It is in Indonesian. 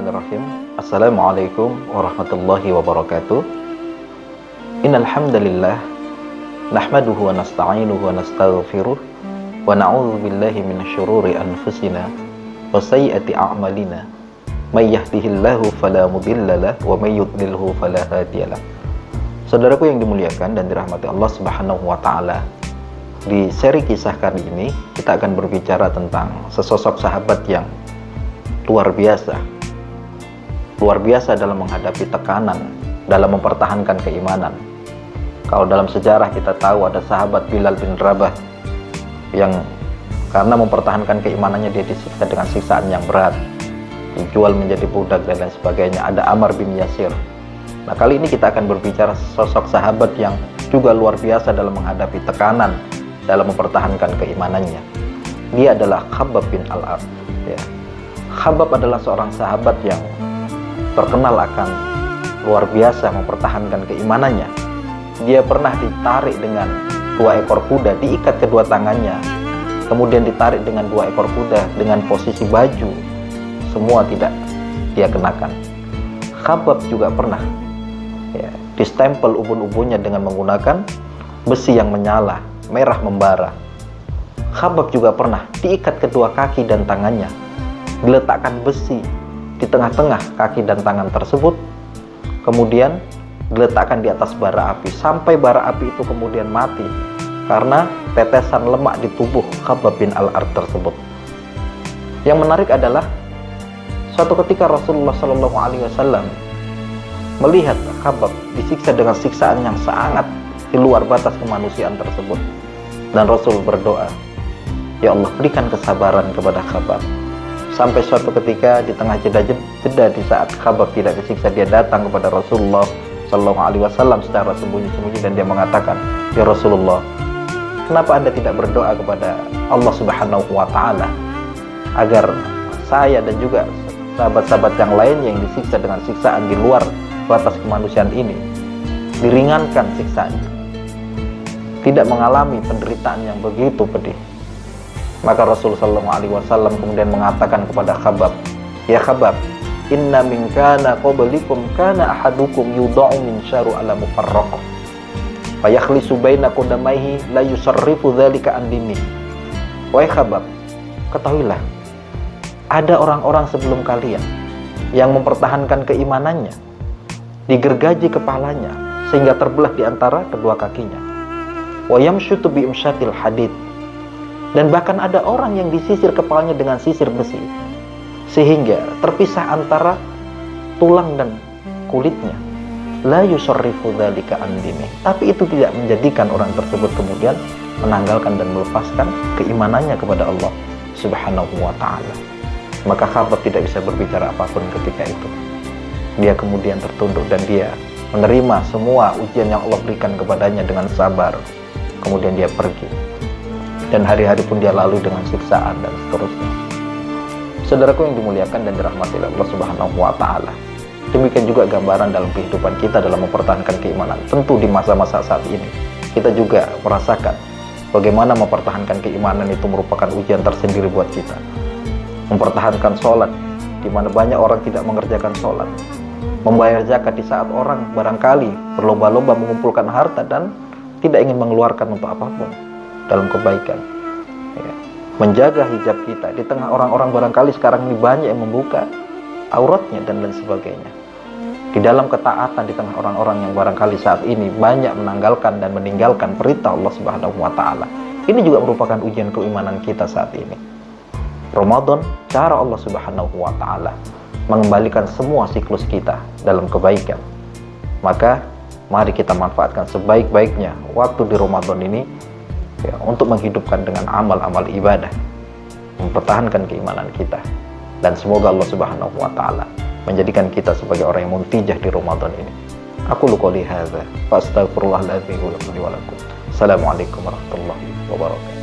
Bismillahirrahmanirrahim. Assalamualaikum warahmatullahi wabarakatuh. Innal hamdalillah nahmaduhu wa nasta'inuhu wa nastaghfiruh wa na'udzu billahi minasy syururi anfusina wa sayyiati a'malina. May yahdihillahu fala mudhillalah wa may yudlilhu fala hadiyalah. Saudaraku yang dimuliakan dan dirahmati Allah Subhanahu wa taala. Di seri kisah kali ini kita akan berbicara tentang sesosok sahabat yang luar biasa dalam menghadapi tekanan, dalam mempertahankan keimanan. Kalau dalam sejarah kita tahu ada sahabat Bilal bin Rabah yang karena mempertahankan keimanannya dia disiksa dengan siksaan yang berat, dijual menjadi budak dan lain sebagainya. Ada Ammar bin Yasir. Nah, kali ini kita akan berbicara sosok sahabat yang juga luar biasa dalam menghadapi tekanan, dalam mempertahankan keimanannya. Dia adalah Khabbab bin Al-Arat. Ya. Khabbab adalah seorang sahabat yang terkenal akan luar biasa mempertahankan keimanannya. Dia pernah ditarik dengan 2 ekor kuda, diikat kedua tangannya, kemudian ditarik dengan 2 ekor kuda dengan posisi baju semua tidak dia kenakan. Khabbab juga pernah distempel ubun-ubunnya dengan menggunakan besi yang menyala, merah membara. Khabbab juga pernah diikat kedua kaki dan tangannya, diletakkan besi di tengah-tengah kaki dan tangan tersebut, kemudian diletakkan di atas bara api sampai bara api itu kemudian mati karena tetesan lemak di tubuh Khabbab bin Al-Arat tersebut. Yang menarik adalah suatu ketika Rasulullah SAW melihat Khabbab disiksa dengan siksaan yang sangat di luar batas kemanusiaan tersebut, dan Rasul berdoa, "Ya Allah, berikan kesabaran kepada Khabbab." Sampai suatu ketika di tengah jeda di saat Khabbab tidak disiksa, dia datang kepada Rasulullah SAW secara sembunyi-sembunyi dan dia mengatakan, "Ya Rasulullah, kenapa Anda tidak berdoa kepada Allah Subhanahu wa taala agar saya dan juga sahabat-sahabat yang lain yang disiksa dengan siksaan di luar batas kemanusiaan ini diringankan siksaannya, tidak mengalami penderitaan yang begitu pedih?" Maka Rasulullah SAW kemudian mengatakan kepada Khabbab, "Ya Khabbab, inna min kana qablikum kana ahadukum yudha'u min syaru ala mufarraqah fa yakhlisu baina qadamaihi la yusarrifu dzalika an dini." Wahai Khabbab, ketahuilah, ada orang-orang sebelum kalian yang mempertahankan keimanannya, digergaji kepalanya sehingga terbelah di antara kedua kakinya, wa yamshutu bi imsyatil hadid, dan bahkan ada orang yang disisir kepalanya dengan sisir besi sehingga terpisah antara tulang dan kulitnya. La yusarrifu dzalika an dini, tapi itu tidak menjadikan orang tersebut kemudian menanggalkan dan melepaskan keimanannya kepada Allah Subhanahu wa taala. Maka Khabbab tidak bisa berbicara apapun ketika itu. Dia kemudian tertunduk dan dia menerima semua ujian yang Allah berikan kepadanya dengan sabar. Kemudian dia pergi. Dan hari-hari pun dia lalui dengan siksaan dan seterusnya. Saudaraku yang dimuliakan dan dirahmati Allah Subhanahu wa taala. Demikian juga gambaran dalam kehidupan kita dalam mempertahankan keimanan. Tentu di masa-masa saat ini kita juga merasakan bagaimana mempertahankan keimanan itu merupakan ujian tersendiri buat kita. Mempertahankan sholat, di mana banyak orang tidak mengerjakan sholat. Membayar zakat di saat orang barangkali berlomba-lomba mengumpulkan harta dan tidak ingin mengeluarkan untuk apapun dalam kebaikan. Menjaga hijab kita di tengah orang-orang barangkali sekarang ini banyak yang membuka auratnya dan lain sebagainya. Di dalam ketaatan di tengah orang-orang yang barangkali saat ini banyak menanggalkan dan meninggalkan perintah Allah Subhanahu wa taala. Ini juga merupakan ujian keimanan kita saat ini. Ramadan, cara Allah Subhanahu wa taala mengembalikan semua siklus kita dalam kebaikan. Maka mari kita manfaatkan sebaik-baiknya waktu di Ramadan ini untuk menghidupkan dengan amal-amal ibadah, mempertahankan keimanan kita, dan semoga Allah Subhanahu wa taala menjadikan kita sebagai orang yang muntijah di Ramadan ini. Aku qouli hadza fa astaghfirullahaladzim wa lakum. Assalamualaikum warahmatullahi wabarakatuh.